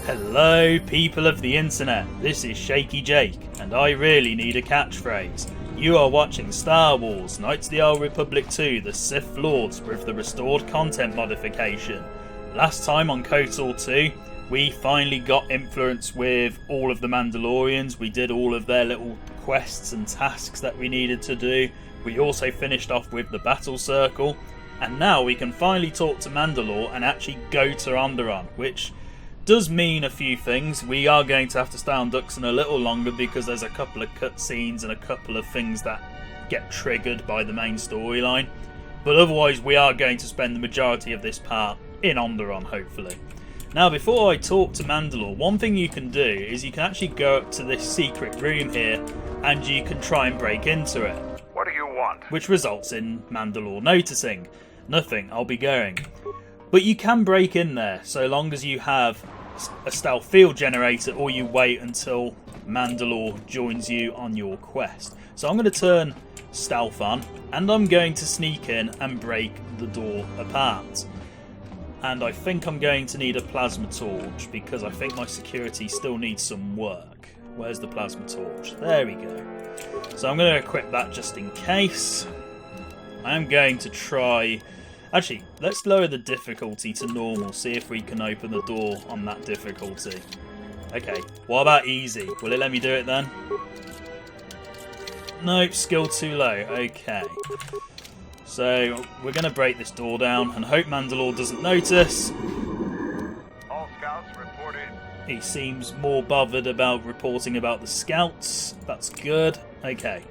Hello, people of the internet. This is Shaky Jake, and I really need a catchphrase. You are watching Star Wars Knights of the Old Republic 2 The Sith Lords with the restored content modification. Last time on KotOR 2, we finally got influence with all of the Mandalorians. We did all of their little quests and tasks that we needed to do. We also finished off with the battle circle, and now we can finally talk to Mandalore and actually go to Onderon, which does mean a few things. We are going to have to stay on Dxun a little longer because there's a couple of cutscenes and a couple of things that get triggered by the main storyline. But otherwise, we are going to spend the majority of this part in Onderon, hopefully. Now, before I talk to Mandalore, one thing you can do is you can actually go up to this secret room here and you can try and break into it. What do you want? Which results in Mandalore noticing. Nothing, I'll be going. But you can break in there so long as you have a stealth field generator or you wait until Mandalore joins you on your quest. So I'm going to turn stealth on and I'm going to sneak in and break the door apart. And I think I'm going to need a plasma torch because I think my security still needs some work. Where's the plasma torch? There we go. So I'm going to equip that just in case. I'm going to try... Actually, let's lower the difficulty to normal, see if we can open the door on that difficulty. Okay, what about easy? Will it let me do it then? Nope, skill too low. Okay. So, we're going to break this door down and hope Mandalore doesn't notice. All scouts reported. He seems more bothered about reporting about the scouts. That's good. Okay.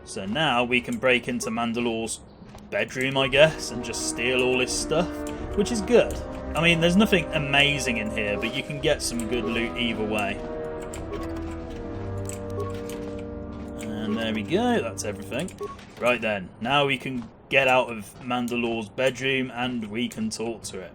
So now we can break into Mandalore's bedroom, I guess, and just steal all his stuff, which is good. I mean, there's nothing amazing in here, but you can get some good loot either way. And there we go, that's everything. Right then, now we can get out of Mandalore's bedroom and we can talk to it.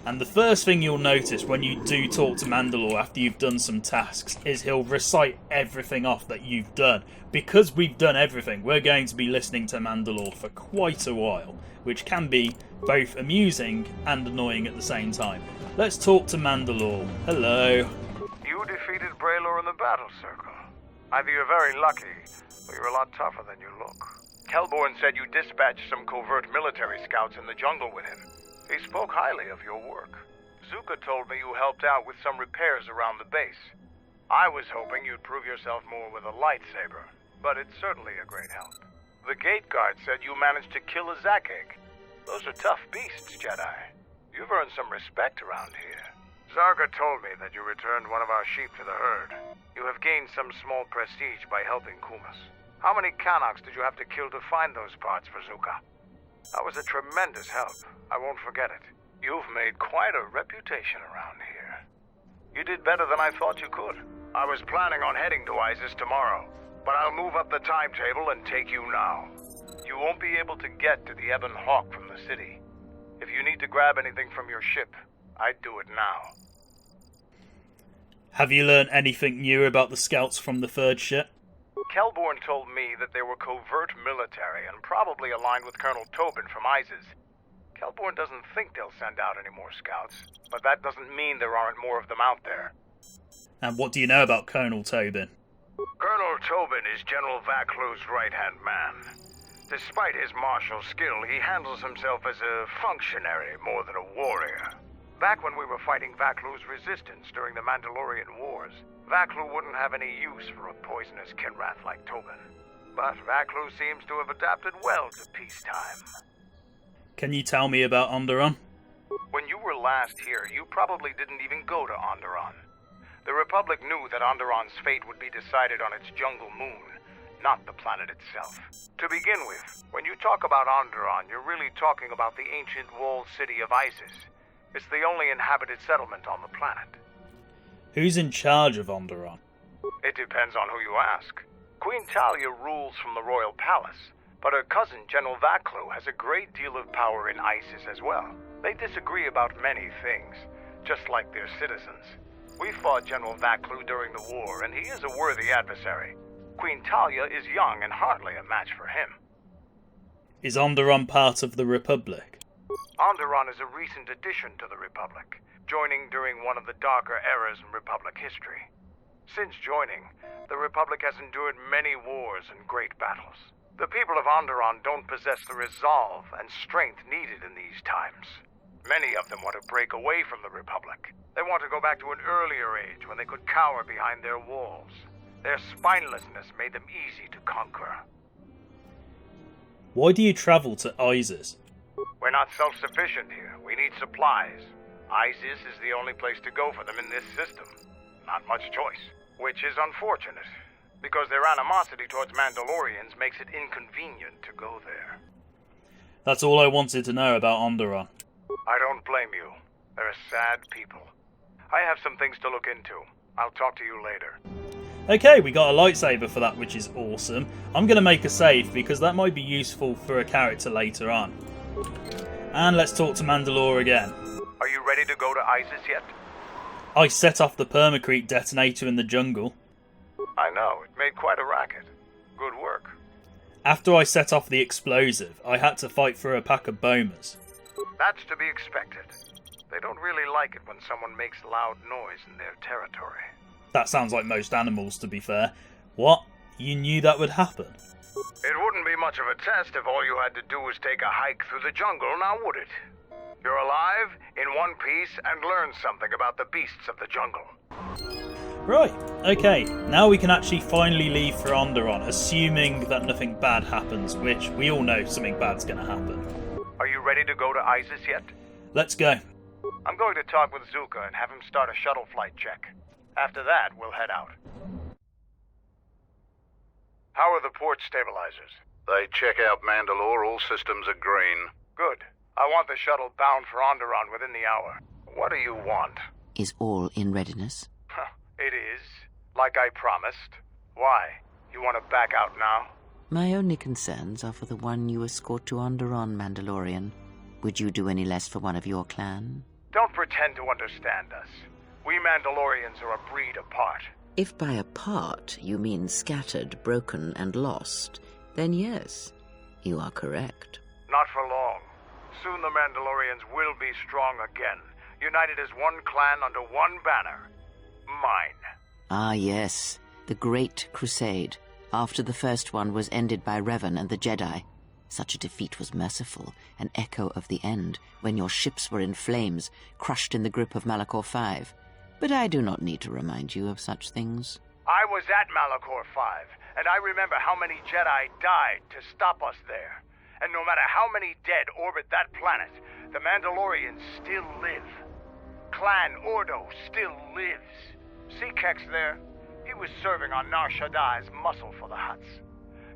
And the first thing you'll notice when you do talk to Mandalore after you've done some tasks is he'll recite everything off that you've done. Because we've done everything, we're going to be listening to Mandalore for quite a while, which can be both amusing and annoying at the same time. Let's talk to Mandalore. Hello. You defeated Braylor in the battle circle. Either you're very lucky, or you're a lot tougher than you look. Kelborn said you dispatched some covert military scouts in the jungle with him. He spoke highly of your work. Zuka told me you helped out with some repairs around the base. I was hoping you'd prove yourself more with a lightsaber, but it's certainly a great help. The gate guard said you managed to kill a Zakeg. Those are tough beasts, Jedi. You've earned some respect around here. Zarga told me that you returned one of our sheep to the herd. You have gained some small prestige by helping Kumas. How many Kanaks did you have to kill to find those parts for Zuka? That was a tremendous help. I won't forget it. You've made quite a reputation around here. You did better than I thought you could. I was planning on heading to Iziz tomorrow, but I'll move up the timetable and take you now. You won't be able to get to the Ebon Hawk from the city. If you need to grab anything from your ship, I'd do it now. Have you learned anything new about the scouts from the third ship? Kelborn told me that they were covert military and probably aligned with Colonel Tobin from Iziz. Kelborn doesn't think they'll send out any more scouts, but that doesn't mean there aren't more of them out there. And what do you know about Colonel Tobin? Colonel Tobin is General Vaklu's right-hand man. Despite his martial skill, he handles himself as a functionary more than a warrior. Back when we were fighting Vaklu's resistance during the Mandalorian Wars, Vaklu wouldn't have any use for a poisonous Kinrath like Tobin. But Vaklu seems to have adapted well to peacetime. Can you tell me about Onderon? When you were last here, you probably didn't even go to Onderon. The Republic knew that Onderon's fate would be decided on its jungle moon, not the planet itself. To begin with, when you talk about Onderon, you're really talking about the ancient walled city of Iziz. It's the only inhabited settlement on the planet. Who's in charge of Onderon? It depends on who you ask. Queen Talia rules from the royal palace, but her cousin, General Vaklu, has a great deal of power in Iziz as well. They disagree about many things, just like their citizens. We fought General Vaklu during the war, and he is a worthy adversary. Queen Talia is young and hardly a match for him. Is Onderon part of the Republic? Onderon is a recent addition to the Republic, joining during one of the darker eras in Republic history. Since joining, the Republic has endured many wars and great battles. The people of Onderon don't possess the resolve and strength needed in these times. Many of them want to break away from the Republic. They want to go back to an earlier age when they could cower behind their walls. Their spinelessness made them easy to conquer. Why do you travel to Iziz? We're not self-sufficient here. We need supplies. Iziz is the only place to go for them in this system. Not much choice. Which is unfortunate, because their animosity towards Mandalorians makes it inconvenient to go there. That's all I wanted to know about Onderon. I don't blame you. They're a sad people. I have some things to look into. I'll talk to you later. Okay, we got a lightsaber for that, which is awesome. I'm going to make a save because that might be useful for a character later on. And let's talk to Mandalore again. Are you ready to go to Iziz yet? I set off the permacrete detonator in the jungle. I know, it made quite a racket. Good work. After I set off the explosive, I had to fight through a pack of bombers. That's to be expected. They don't really like it when someone makes loud noise in their territory. That sounds like most animals, to be fair. What? You knew that would happen? It wouldn't be much of a test if all you had to do was take a hike through the jungle, now would it? You're alive, in one piece, and learn something about the beasts of the jungle. Right, okay. Now we can actually finally leave for Onderon, assuming that nothing bad happens, which we all know something bad's going to happen. Are you ready to go to Iziz yet? Let's go. I'm going to talk with Zuka and have him start a shuttle flight check. After that, we'll head out. How are the port stabilizers? They check out Mandalore. All systems are green. Good. I want the shuttle bound for Onderon within the hour. What do you want? Is all in readiness? It is. Like I promised. Why? You want to back out now? My only concerns are for the one you escort to Onderon, Mandalorian. Would you do any less for one of your clan? Don't pretend to understand us. We Mandalorians are a breed apart. If by apart you mean scattered, broken, and lost, then yes, you are correct. Not for long. Soon the Mandalorians will be strong again, united as one clan under one banner. Mine. Ah, yes, the Great Crusade, after the first one was ended by Revan and the Jedi. Such a defeat was merciful, an echo of the end, when your ships were in flames, crushed in the grip of Malachor V. But I do not need to remind you of such things. I was at Malachor V, and I remember how many Jedi died to stop us there. And no matter how many dead orbit that planet, the Mandalorians still live. Clan Ordo still lives. See Kex there? He was serving on Nar Shaddai's muscle for the Hutts.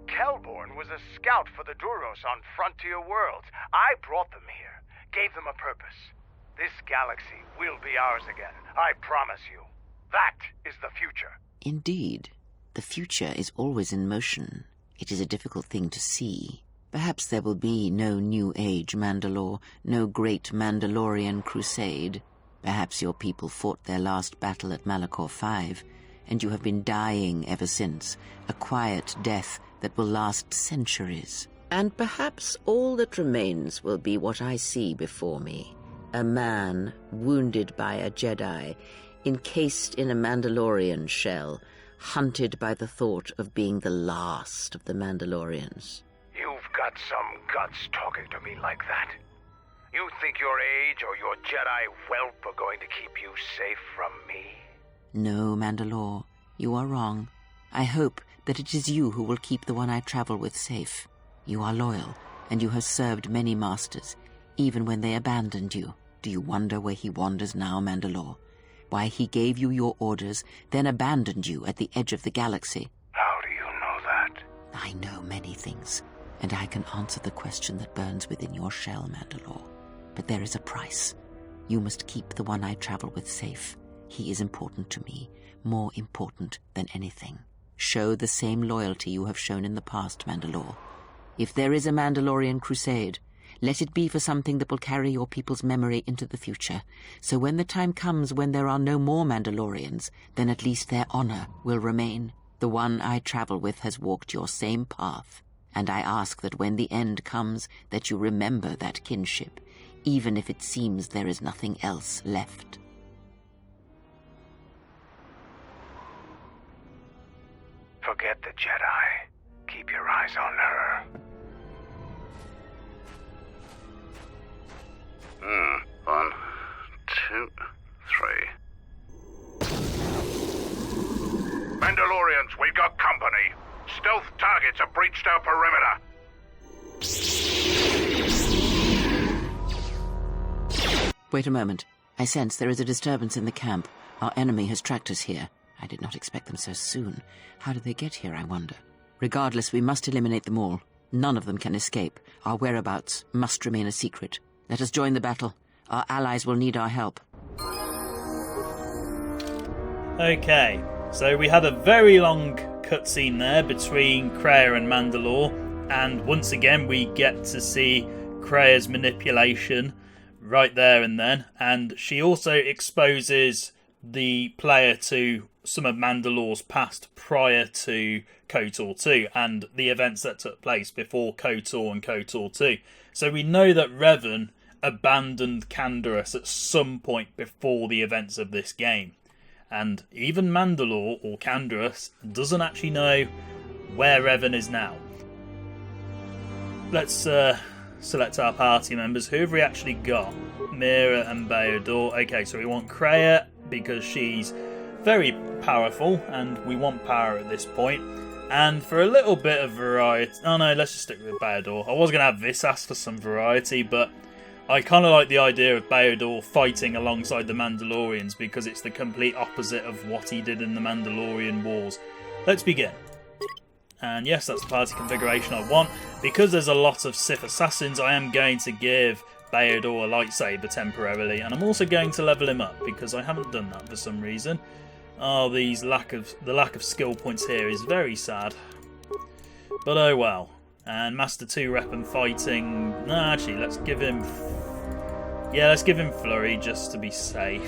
Kelborn was a scout for the Duros on Frontier Worlds. I brought them here, gave them a purpose. This galaxy will be ours again, I promise you. That is the future. Indeed. The future is always in motion. It is a difficult thing to see. Perhaps there will be no New Age Mandalore, no great Mandalorian crusade. Perhaps your people fought their last battle at Malachor V, and you have been dying ever since, a quiet death that will last centuries. And perhaps all that remains will be what I see before me. A man wounded by a Jedi, encased in a Mandalorian shell, hunted by the thought of being the last of the Mandalorians. You've got some guts talking to me like that. You think your age or your Jedi whelp are going to keep you safe from me? No, Mandalore, you are wrong. I hope that it is you who will keep the one I travel with safe. You are loyal, and you have served many masters, even when they abandoned you. Do you wonder where he wanders now, Mandalore? Why he gave you your orders, then abandoned you at the edge of the galaxy? How do you know that? I know many things, and I can answer the question that burns within your shell, Mandalore. But there is a price. You must keep the one I travel with safe. He is important to me, more important than anything. Show the same loyalty you have shown in the past, Mandalore. If there is a Mandalorian crusade, let it be for something that will carry your people's memory into the future. So when the time comes when there are no more Mandalorians, then at least their honor will remain. The one I travel with has walked your same path, and I ask that when the end comes, that you remember that kinship, even if it seems there is nothing else left. Forget the Jedi. Keep your eyes on her. 1, 2, 3. Mandalorians, we've got company. Stealth targets have breached our perimeter. Wait a moment. I sense there is a disturbance in the camp. Our enemy has tracked us here. I did not expect them so soon. How did they get here, I wonder? Regardless, we must eliminate them all. None of them can escape. Our whereabouts must remain a secret. Let us join the battle. Our allies will need our help. Okay, so we had a very long cutscene there between Kreia and Mandalore, and once again we get to see Kreia's manipulation right there and then, and she also exposes the player to some of Mandalore's past prior to KotOR 2 and the events that took place before KotOR and KotOR 2. So we know that Revan abandoned Canderous at some point before the events of this game. And even Mandalore, or Canderous, doesn't actually know where Revan is now. Let's select our party members. Who have we actually got? Mira and Bao-Dur. Okay, so we want Kreia because she's very powerful, and we want power at this point. And for a little bit of variety... Oh no, let's just stick with Bao-Dur. I was going to have Visas for some variety, but I kind of like the idea of Bao-Dur fighting alongside the Mandalorians because it's the complete opposite of what he did in the Mandalorian Wars. Let's begin. And yes, that's the party configuration I want. Because there's a lot of Sith assassins, I am going to give Bao-Dur a lightsaber temporarily, and I'm also going to level him up because I haven't done that for some reason. Oh, the lack of skill points here is very sad. But oh well. And Master 2 weapon fighting... No, actually, let's give him... Yeah, let's give him Flurry just to be safe.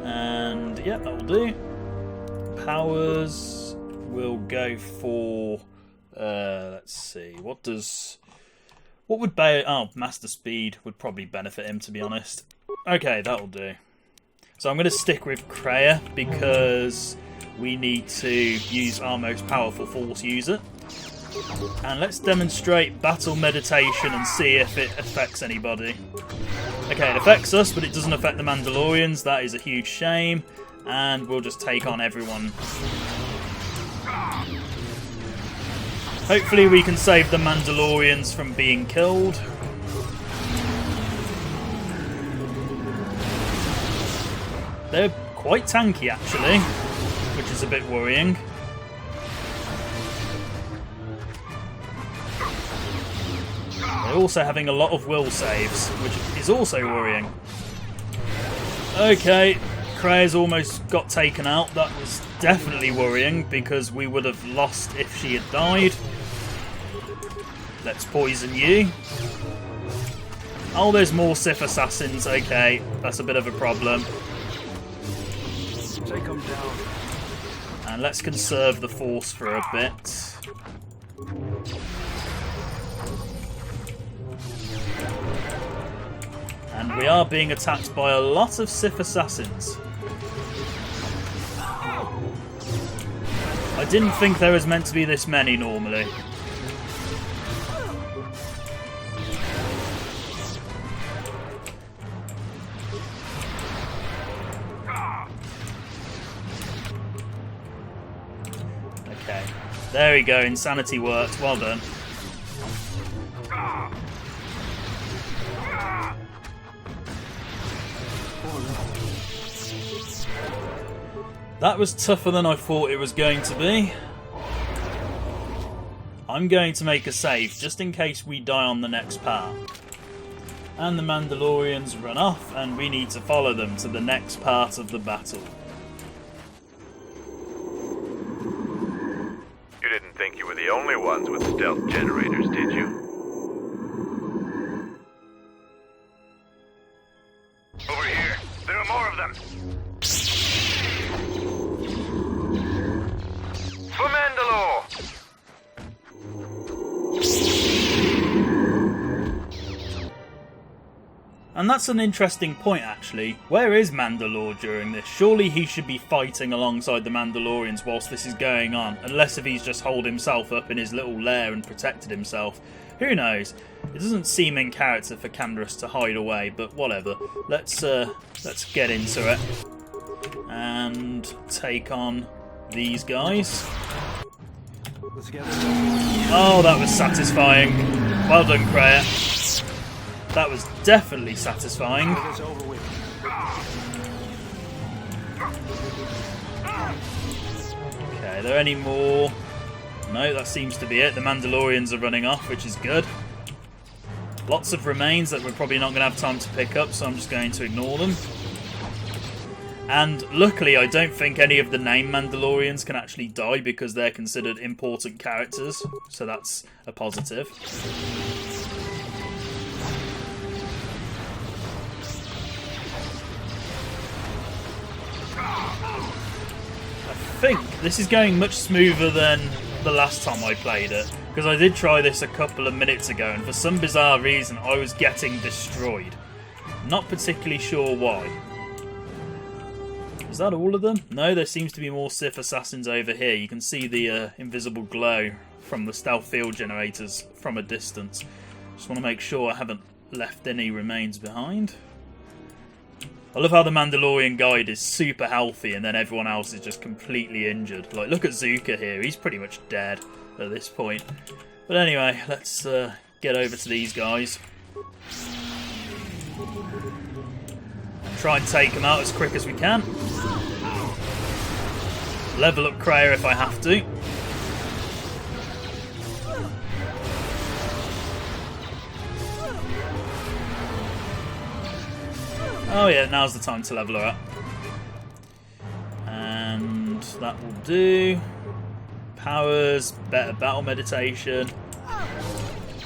And yeah, that'll do. Powers... We'll go for... let's see. What would Master Speed would probably benefit him, to be honest. Okay, that'll do. So I'm going to stick with Kreia because we need to use our most powerful Force user. And let's demonstrate Battle Meditation and see if it affects anybody. Okay, it affects us, but it doesn't affect the Mandalorians. That is a huge shame. And we'll just take on everyone. Hopefully we can save the Mandalorians from being killed. They're quite tanky actually, which is a bit worrying. They're also having a lot of will saves, which is also worrying. Okay, Kreia's almost got taken out. That was definitely worrying because we would have lost if she had died. Let's poison you. Oh, there's more Sith assassins. Okay, that's a bit of a problem. Take them down. And let's conserve the Force for a bit. And we are being attacked by a lot of Sith assassins. I didn't think there was meant to be this many normally. Okay, there we go, insanity worked, well done. That was tougher than I thought it was going to be. I'm going to make a save just in case we die on the next part. And the Mandalorians run off and we need to follow them to the next part of the battle. You didn't think you were the only ones with stealth generators, did you? Over here! There are more of them! For Mandalore! And that's an interesting point, actually. Where is Mandalore during this? Surely he should be fighting alongside the Mandalorians whilst this is going on, unless if he's just holed himself up in his little lair and protected himself. Who knows? It doesn't seem in character for Canderous to hide away, but whatever. Let's get into it and take on these guys. Oh, that was satisfying. Well done, Kreia. That was definitely satisfying. Okay, are there any more? No, that seems to be it. The Mandalorians are running off, which is good. Lots of remains that we're probably not going to have time to pick up, so I'm just going to ignore them. And luckily, I don't think any of the named Mandalorians can actually die because they're considered important characters, so that's a positive. I think this is going much smoother than the last time I played it, because I did try this a couple of minutes ago and for some bizarre reason I was getting destroyed. Not particularly sure why. Is that all of them? No, there seems to be more Sith assassins over here. You can see the invisible glow from the stealth field generators from a distance. Just want to make sure I haven't left any remains behind. I love how the Mandalorian guide is super healthy and then everyone else is just completely injured. Like, look at Zuka here. He's pretty much dead at this point. But anyway, let's get over to these guys. Try and take them out as quick as we can. Level up Kreia if I have to. Oh yeah, now's the time to level her up. And that will do. Powers, better battle meditation.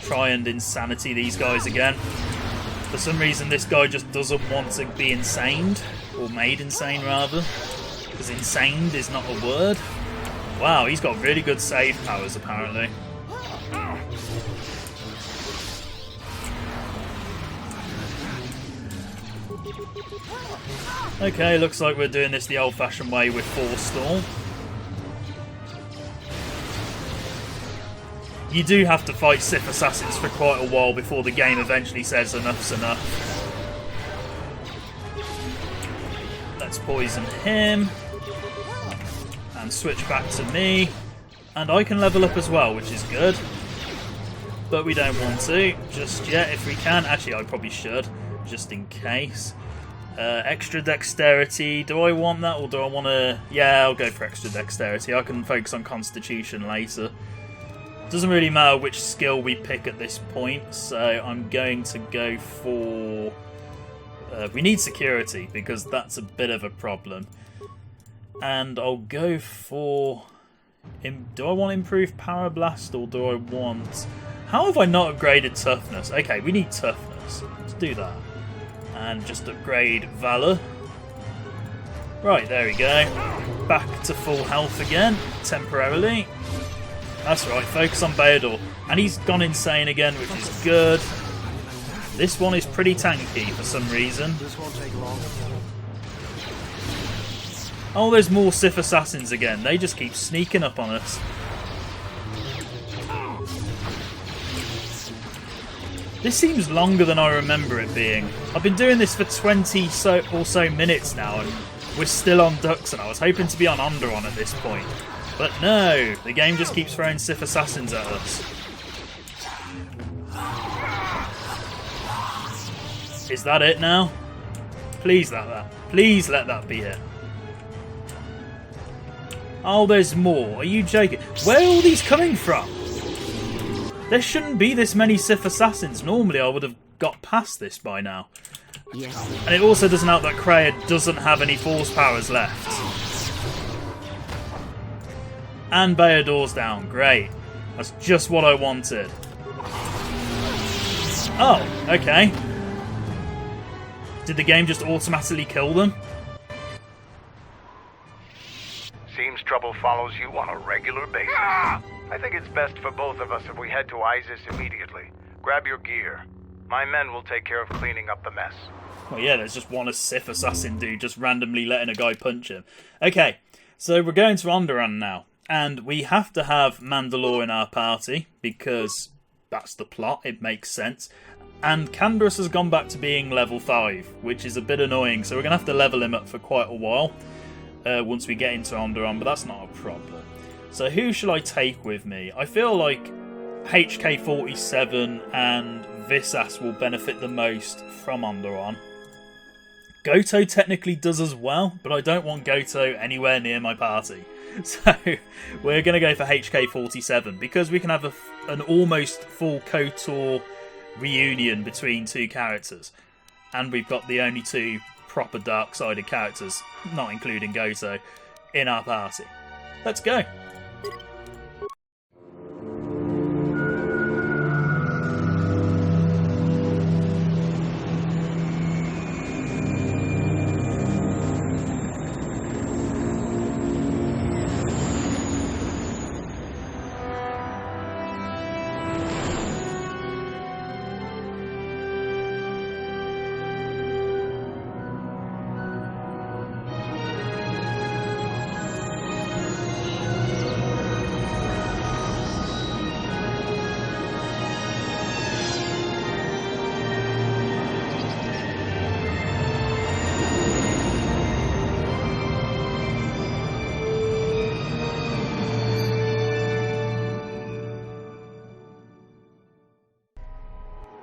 Try and insanity these guys again. For some reason this guy just doesn't want to be insaned. Or made insane rather. Because insaned is not a word. Wow, he's got really good save powers apparently. Okay, looks like we're doing this the old-fashioned way with Forestall. You do have to fight Sith assassins for quite a while before the game eventually says enough's enough. Let's poison him. And switch back to me. And I can level up as well, which is good. But we don't want to just yet if we can. Actually, I probably should, just in case. Extra dexterity. Do I want that or do I want to... Yeah, I'll go for extra dexterity. I can focus on constitution later. Doesn't really matter which skill we pick at this point, so I'm going to go for... we need security because that's a bit of a problem. And I'll go for... Do I want improved power blast or do I want... How have I not upgraded toughness? Okay, we need toughness. Let's do that. And just upgrade Valor. Right, there we go. Back to full health again, temporarily. That's right, focus on Bayador. And he's gone insane again, which is good. This one is pretty tanky for some reason. Oh, there's more Sith assassins again. They just keep sneaking up on us. This seems longer than I remember it being. I've been doing this for 20 or so minutes now, and we're still on Dxun. I was hoping to be on Onderon at this point. But no, the game just keeps throwing Sith assassins at us. Is that it now? Please let that be it. Oh, there's more. Are you joking? Where are all these coming from? There shouldn't be this many Sith assassins. Normally I would have got past this by now. Yes. And it also doesn't help that Kreia doesn't have any force powers left. And Bayador's down. Great. That's just what I wanted. Oh, okay. Did the game just automatically kill them? Seems trouble follows you on a regular basis. I think it's best for both of us if we head to Iziz immediately. Grab your gear. My men will take care of cleaning up the mess. Well, yeah, there's just one Sith assassin dude just randomly letting a guy punch him. Okay, so we're going to Onderon now. And we have to have Mandalore in our party, because that's the plot, it makes sense. And Canderous has gone back to being level 5, which is a bit annoying, so we're going to have to level him up for quite a while once we get into Onderon, but that's not a problem. So who shall I take with me? I feel like HK-47 and Visas will benefit the most from Onderon. Goto technically does as well, but I don't want Goto anywhere near my party. So we're going to go for HK-47 because we can have an almost full KotOR reunion between two characters. And we've got the only two proper dark-sided characters, not including Goto, in our party. Let's go!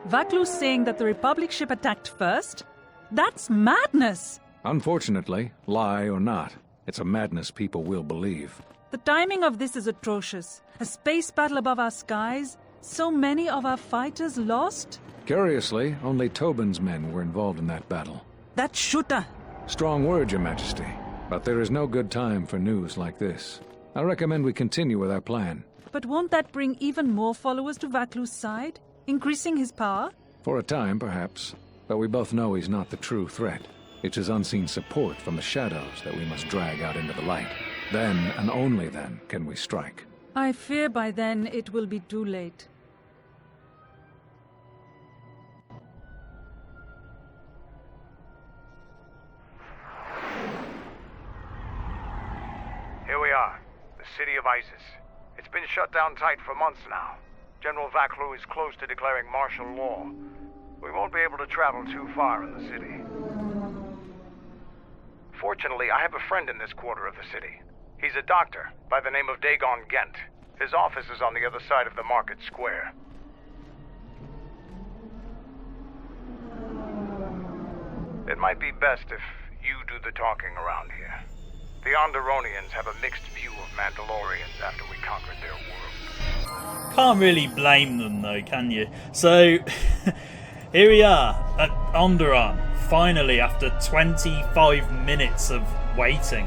Vaklu's saying that the Republic ship attacked first? That's madness! Unfortunately, lie or not, it's a madness people will believe. The timing of this is atrocious. A space battle above our skies, so many of our fighters lost? Curiously, only Tobin's men were involved in that battle. That shooter! Strong word, Your Majesty, but there is no good time for news like this. I recommend we continue with our plan. But won't that bring even more followers to Vaklu's side? Increasing his power? For a time, perhaps. But we both know he's not the true threat. It's his unseen support from the shadows that we must drag out into the light. Then, and only then, can we strike. I fear by then it will be too late. Here we are, the city of Iziz. It's been shut down tight for months now. General Vaklu is close to declaring martial law. We won't be able to travel too far in the city. Fortunately, I have a friend in this quarter of the city. He's a doctor by the name of Dagon Gent. His office is on the other side of the market square. It might be best if you do the talking around here. The Onderonians have a mixed view of Mandalorians after we conquered their world. Can't really blame them though, can you? So, here we are at Onderon, finally after 25 minutes of waiting.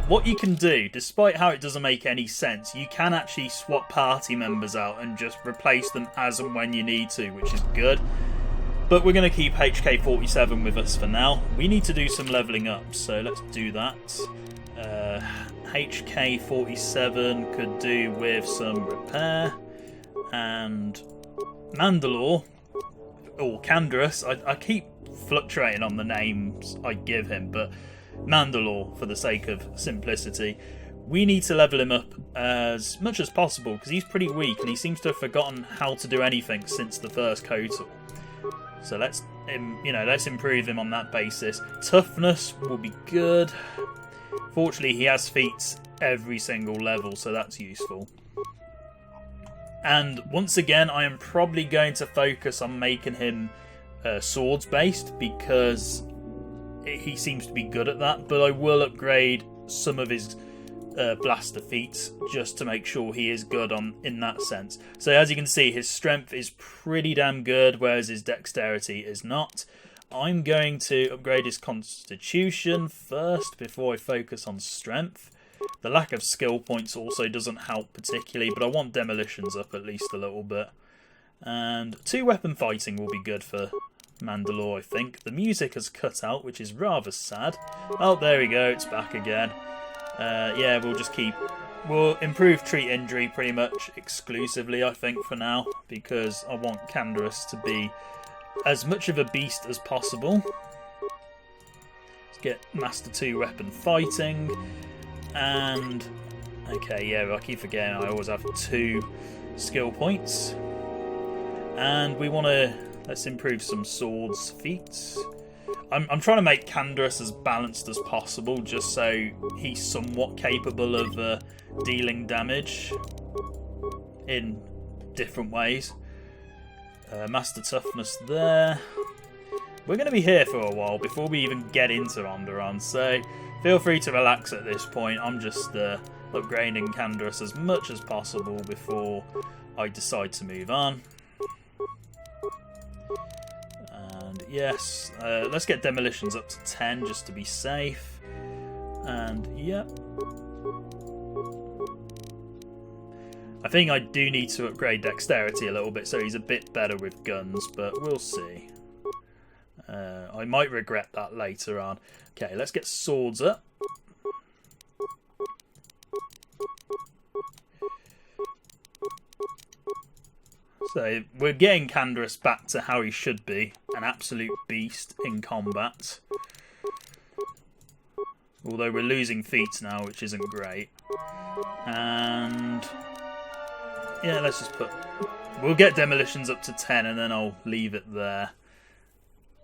What you can do, despite how it doesn't make any sense, you can actually swap party members out and just replace them as and when you need to, which is good. But we're going to keep HK-47 with us for now. We need to do some levelling up, so let's do that. HK-47 could do with some repair. And Mandalore, or Canderous, I keep fluctuating on the names I give him, but Mandalore, for the sake of simplicity, we need to level him up as much as possible, because he's pretty weak, and he seems to have forgotten how to do anything since the first KotOR. So let's improve him on that basis. Toughness will be good. Fortunately, he has feats every single level, so that's useful. And once again, I am probably going to focus on making him swords based, because he seems to be good at that. But I will upgrade some of his blaster feats just to make sure he is good in that sense. So as you can see, his strength is pretty damn good, whereas his dexterity is not. I'm going to upgrade his constitution first before I focus on strength. The lack of skill points also doesn't help particularly, but I want demolitions up at least a little bit. And 2 weapon fighting will be good for Mandalore, I think. The music has cut out, which is rather sad. Oh, there we go, it's back again. Yeah, we'll improve treat injury pretty much exclusively, I think, for now, because I want Canderous to be as much of a beast as possible. Let's get Master 2 weapon fighting. And... okay, yeah, I keep forgetting I always have 2 skill points. And we want to... let's improve some swords feats. I'm trying to make Canderous as balanced as possible, just so he's somewhat capable of dealing damage in different ways. Master Toughness there. We're going to be here for a while before we even get into Onderon, so feel free to relax at this point. I'm just upgrading Canderous as much as possible before I decide to move on. And yes, let's get demolitions up to 10 just to be safe. And yep. I think I do need to upgrade dexterity a little bit so he's a bit better with guns, but we'll see. I might regret that later on. Okay, let's get swords up. So we're getting Canderous back to how he should be, an absolute beast in combat. Although we're losing feats now, which isn't great. And yeah, let's just put... we'll get demolitions up to 10 and then I'll leave it there.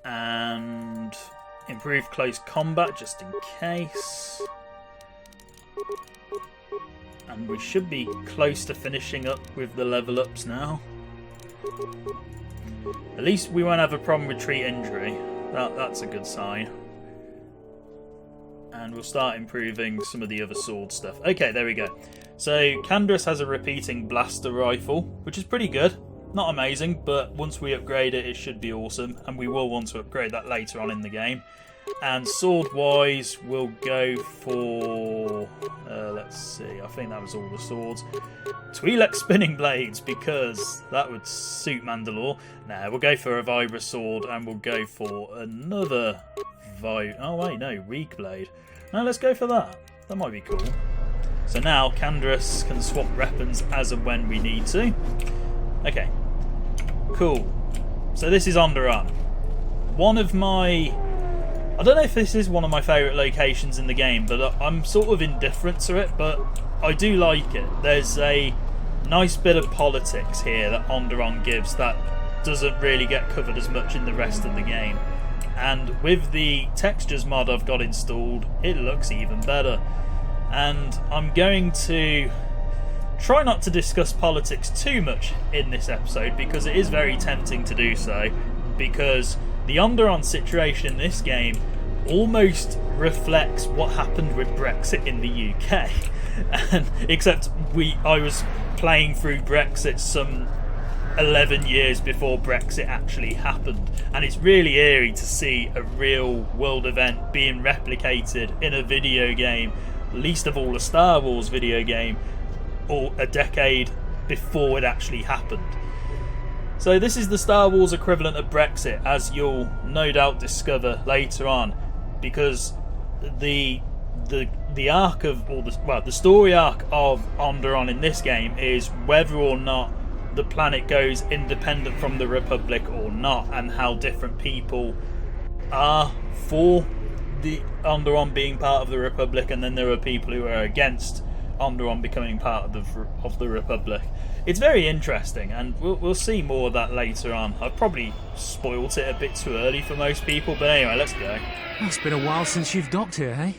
And improve close combat just in case. And we should be close to finishing up with the level ups now. At least we won't have a problem with treat injury. That's a good sign. And we'll start improving some of the other sword stuff. Okay, there we go. So Canderous has a repeating blaster rifle, which is pretty good. Not amazing, but once we upgrade it, it should be awesome. And we will want to upgrade that later on in the game. And sword-wise, we'll go for... let's see, I think that was all the swords. Twi'lek spinning blades, because that would suit Mandalore. Nah, we'll go for a Vibra sword, and we'll go for another... oh wait, no, weak blade. No, let's go for that. That might be cool. So now, Canderous can swap weapons as and when we need to. Okay. Cool. So this is Onderon. One of my... I don't know if this is one of my favourite locations in the game, but I'm sort of indifferent to it, but I do like it. There's a nice bit of politics here that Onderon gives that doesn't really get covered as much in the rest of the game. And with the textures mod I've got installed, it looks even better. And I'm going to try not to discuss politics too much in this episode because it is very tempting to do so, because the Onderon situation in this game almost reflects what happened with Brexit in the UK. And except I was playing through Brexit some 11 years before Brexit actually happened, and it's really eerie to see a real world event being replicated in a video game, least of all a Star Wars video game, or a decade before it actually happened. So this is the Star Wars equivalent of Brexit, as you'll no doubt discover later on, because the arc of, or the story arc of Onderon in this game is whether or not the planet goes independent from the Republic or not, and how different people are for the Onderon being part of the Republic, and then there are people who are against Onderon becoming part of the Republic. It's very interesting, and we'll see more of that later on. I've probably spoilt it a bit too early for most people, but anyway, let's go. It's been a while since you've docked here, eh?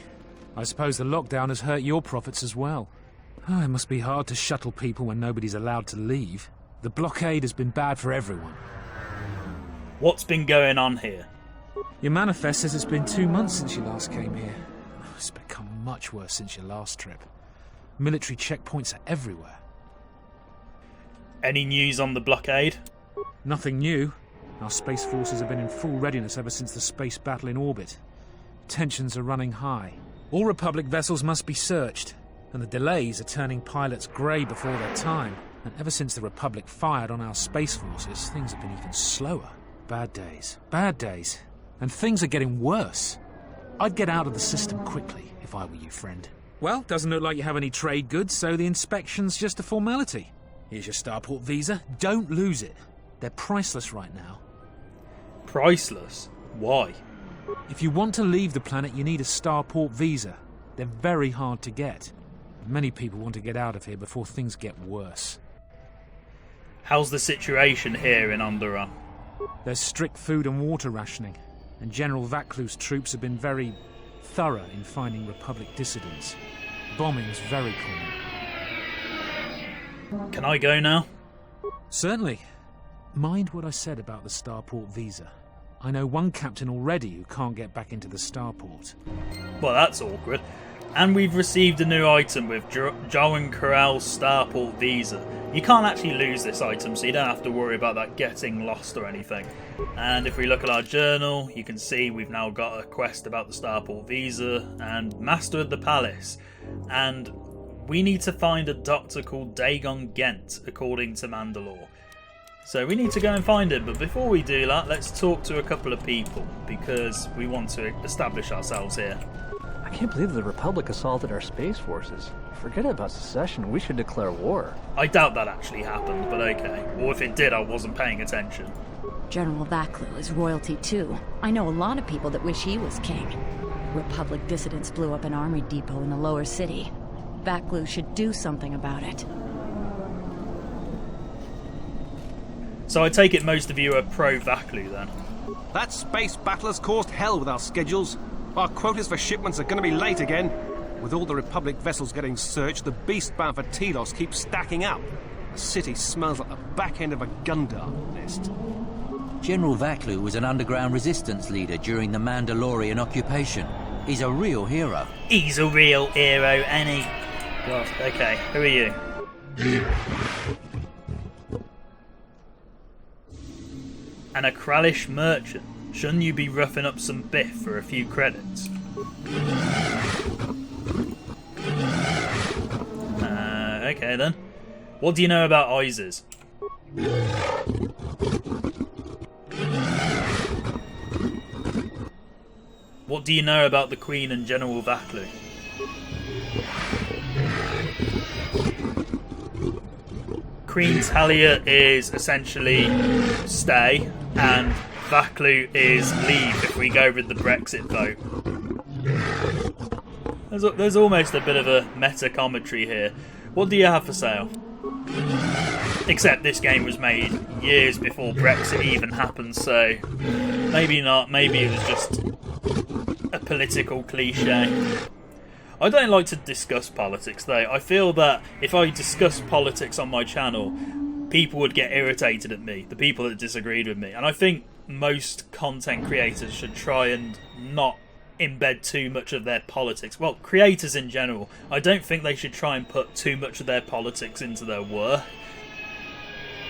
I suppose the lockdown has hurt your profits as well. Oh, it must be hard to shuttle people when nobody's allowed to leave. The blockade has been bad for everyone. What's been going on here? Your manifest says it's been 2 months since you last came here. It's become much worse since your last trip. Military checkpoints are everywhere. Any news on the blockade? Nothing new. Our space forces have been in full readiness ever since the space battle in orbit. Tensions are running high. All Republic vessels must be searched, and the delays are turning pilots grey before their time. And ever since the Republic fired on our space forces, things have been even slower. Bad days. Bad days. And things are getting worse. I'd get out of the system quickly, if I were you, friend. Well, doesn't look like you have any trade goods, so the inspection's just a formality. Here's your starport visa. Don't lose it. They're priceless right now. Priceless? Why? If you want to leave the planet, you need a starport visa. They're very hard to get. Many people want to get out of here before things get worse. How's the situation here in Onderon? There's strict food and water rationing, and General Vaklu's troops have been very thorough in finding Republic dissidents. Bombing's very common. Can I go now? Certainly. Mind what I said about the starport visa. I know one captain already who can't get back into the starport. Well, that's awkward. And we've received a new item with Dxun Corral's starport visa. You can't actually lose this item, so you don't have to worry about that getting lost or anything. And if we look at our journal, you can see we've now got a quest about the starport visa and Master of the Palace. And we need to find a doctor called Dagon Gent, according to Mandalore. So we need to go and find him, but before we do that, let's talk to a couple of people, because we want to establish ourselves here. I can't believe the Republic assaulted our space forces. Forget about secession, we should declare war. I doubt that actually happened, but okay. Or if it did, I wasn't paying attention. General Vaklu is royalty too. I know a lot of people that wish he was king. Republic dissidents blew up an army depot in the lower city. Vaklu should do something about it. So I take it most of you are pro-Vaklu then? That space battle has caused hell with our schedules. Our quotas for shipments are going to be late again. With all the Republic vessels getting searched, the beast bound for Telos keeps stacking up. The city smells like the back end of a Gundam nest. General Vaklu was an underground resistance leader during the Mandalorian occupation. He's a real hero. He's a real hero, ain't he? Well, okay, who are you? An Akralish merchant. Shouldn't you be roughing up some biff for a few credits? Okay then. What do you know about Iziz? What do you know about the Queen and General Vaklu? Queen Talia is essentially stay, and Vaklu is leave if we go with the Brexit vote. There's almost a bit of a meta commentary here. What do you have for sale? Except this game was made years before Brexit even happened, so maybe not. Maybe it was just a political cliche. I don't like to discuss politics though. I feel that if I discuss politics on my channel, people would get irritated at me, the people that disagreed with me. And I think most content creators should try and not embed too much of their politics. Well, creators in general. I don't think they should try and put too much of their politics into their work.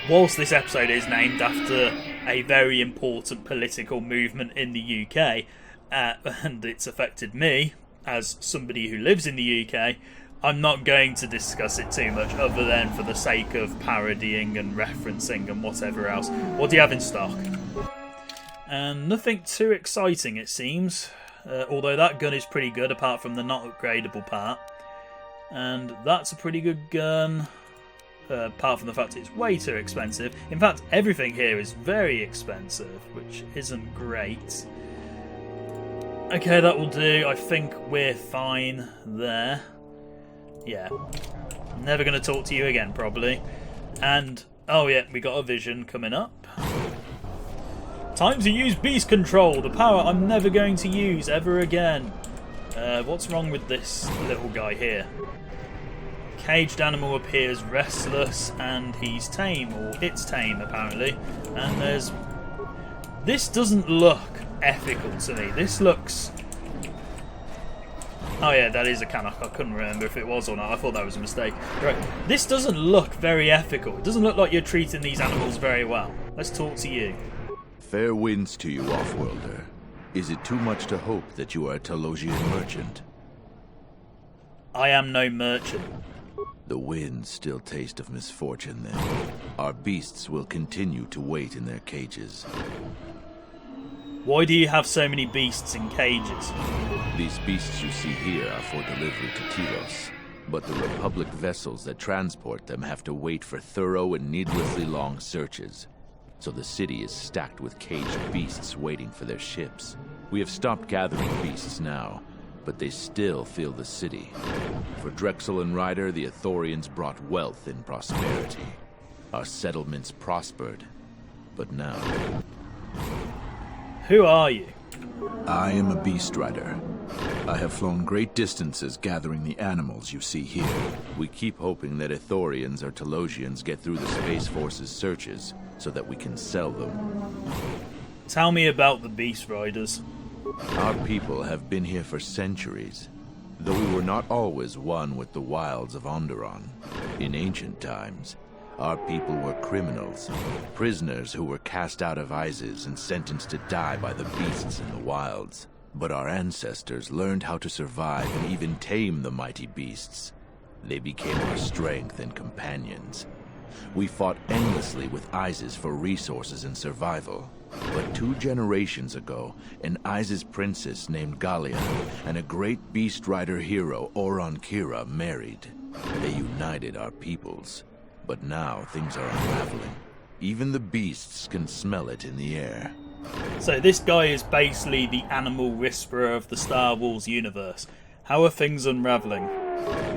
Whilst this episode is named after a very important political movement in the UK, and it's affected me as somebody who lives in the UK, I'm not going to discuss it too much other than for the sake of parodying and referencing and whatever else. What do you have in stock? And nothing too exciting, it seems. Although that gun is pretty good, apart from the not upgradable part. And that's a pretty good gun, apart from the fact it's way too expensive. In fact, everything here is very expensive, which isn't great. Okay, that will do. I think we're fine there. Yeah. Never going to talk to you again, probably. And, oh yeah, we got a vision coming up. Time to use beast control, the power I'm never going to use ever again. What's wrong with this little guy here? Caged animal appears restless and he's tame, or it's tame apparently. And there's... This doesn't look ethical to me. This looks... Oh yeah, that is a Canuck. I couldn't remember if it was or not. I thought that was a mistake. Right. This doesn't look very ethical. It doesn't look like you're treating these animals very well. Let's talk to you. Fair winds to you, Offworlder. Is it too much to hope that you are a Telosian merchant? I am no merchant. The winds still taste of misfortune then. Our beasts will continue to wait in their cages. Why do you have so many beasts in cages? These beasts you see here are for delivery to Telos, but the Republic vessels that transport them have to wait for thorough and needlessly long searches. so the city is stacked with caged beasts waiting for their ships. We have stopped gathering beasts now, but they still fill the city. For Drexel and Ryder, the Ithorians brought wealth and prosperity. Our settlements prospered, but now... Who are you? I am a beast rider. I have flown great distances gathering the animals you see here. We keep hoping that Ithorians or Telosians get through the Space Force's searches so that we can sell them. Tell me about the Beast Riders. Our people have been here for centuries, though we were not always one with the wilds of Onderon. In ancient times, our people were criminals, prisoners who were cast out of Iziz and sentenced to die by the beasts in the wilds. But our ancestors learned how to survive and even tame the mighty beasts. They became our strength and companions. We fought endlessly with Iziz for resources and survival. But 2 generations ago, an Iziz princess named Gallia and a great beast rider hero, Oron Kira, married. They united our peoples. But now things are unraveling. Even the beasts can smell it in the air. So this guy is basically the animal whisperer of the Star Wars universe. How are things unraveling?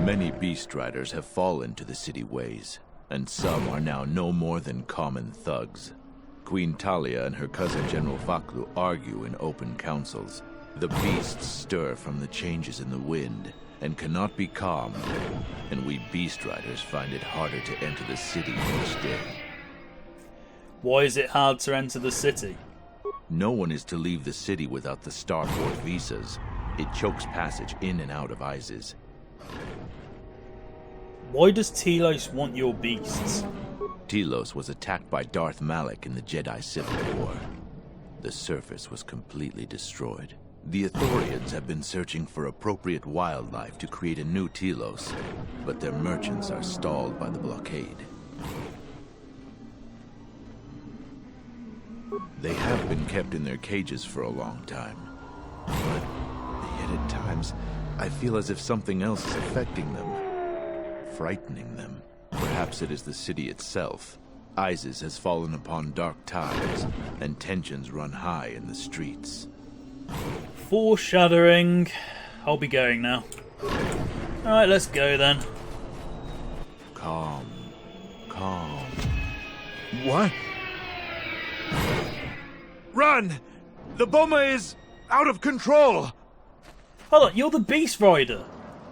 Many beast riders have fallen to the city ways, and some are now no more than common thugs. Queen Talia and her cousin General Vaklu argue in open councils. The beasts stir from the changes in the wind and cannot be calmed, and we beast riders find it harder to enter the city each day. Why is it hard to enter the city? No one is to leave the city without the starport visas. It chokes passage in and out of Iziz. Why does Telos want your beasts? Telos was attacked by Darth Malak in the Jedi Civil War. The surface was completely destroyed. The Ithorians have been searching for appropriate wildlife to create a new Telos, but their merchants are stalled by the blockade. They have been kept in their cages for a long time, but yet at times I feel as if something else is affecting them, frightening them. Perhaps it is the city itself. Iziz has fallen upon dark times, and tensions run high in the streets. Foreshadowing. I'll be going now. Alright, let's go then. Calm. Calm. What? Run! The bomber is out of control! Hold on, you're the Beast Rider.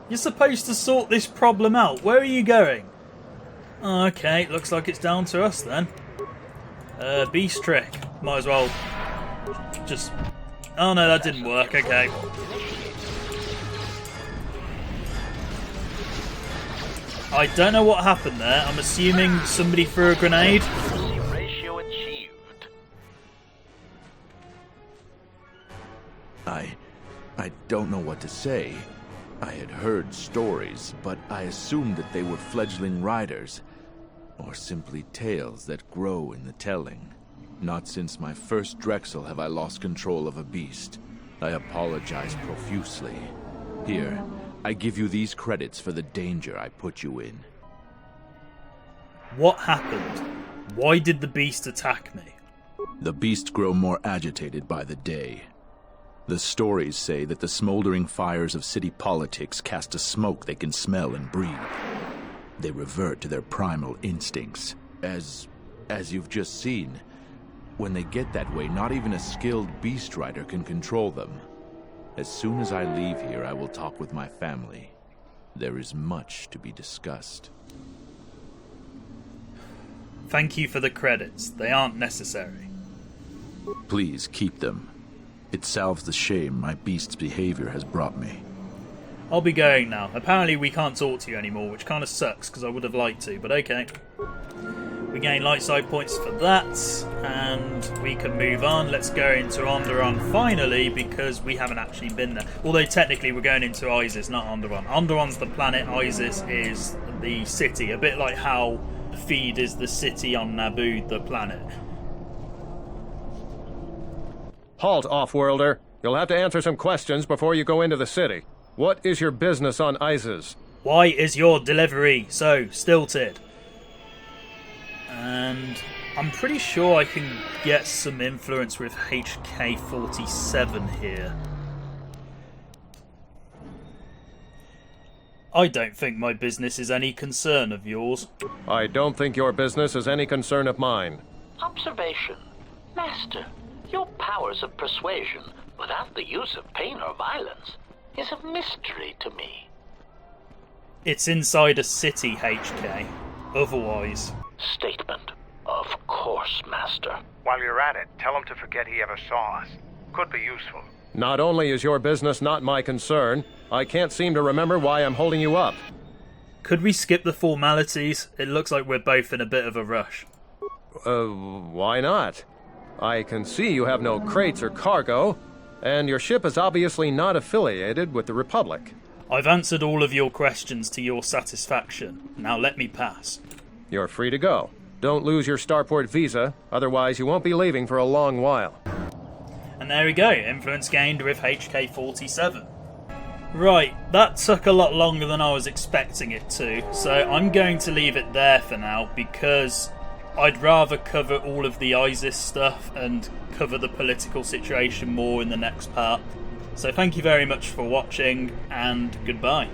You're supposed to sort this problem out. Where are you going? Okay, looks like it's down to us then. Beast trick. Might as well just... Oh no, that didn't work, okay. I don't know what happened there. I'm assuming somebody threw a grenade. Ratio achieved. I don't know what to say. I had heard stories, but I assumed that they were fledgling riders, or simply tales that grow in the telling. Not since my first Drexel have I lost control of a beast. I apologize profusely. Here, I give you these credits for the danger I put you in. What happened? Why did the beast attack me? The beasts grow more agitated by the day. The stories say that the smoldering fires of city politics cast a smoke they can smell and breathe. They revert to their primal instincts. As you've just seen, when they get that way, not even a skilled beast rider can control them. As soon as I leave here, I will talk with my family. There is much to be discussed. Thank you for the credits. They aren't necessary. Please keep them. It salves the shame my beast's behavior has brought me. I'll be going now. Apparently we can't talk to you anymore, which kind of sucks because I would have liked to, but okay. We gain light side points for that, and we can move on. Let's go into Onderon finally, because we haven't actually been there. Although technically we're going into Iziz, not Onderon. Onderon's the planet, Iziz is the city. A bit like how Feed is the city on Naboo, the planet. Halt, off-worlder. You'll have to answer some questions before you go into the city. What is your business on Iziz? Why is your delivery so stilted? And I'm pretty sure I can get some influence with HK47 here. I don't think my business is any concern of yours. I don't think your business is any concern of mine. Observation. Master, your powers of persuasion, without the use of pain or violence, is a mystery to me. It's inside a city, HK. Otherwise... Statement. Of course, Master. While you're at it, tell him to forget he ever saw us. Could be useful. Not only is your business not my concern, I can't seem to remember why I'm holding you up. Could we skip the formalities? It looks like we're both in a bit of a rush. Why not? I can see you have no crates or cargo, and your ship is obviously not affiliated with the Republic. I've answered all of your questions to your satisfaction. Now let me pass. You're free to go. Don't lose your starport visa, otherwise you won't be leaving for a long while. And there we go, influence gained with HK47. Right, that took a lot longer than I was expecting it to, so I'm going to leave it there for now because I'd rather cover all of the Iziz stuff and cover the political situation more in the next part. So thank you very much for watching, and goodbye.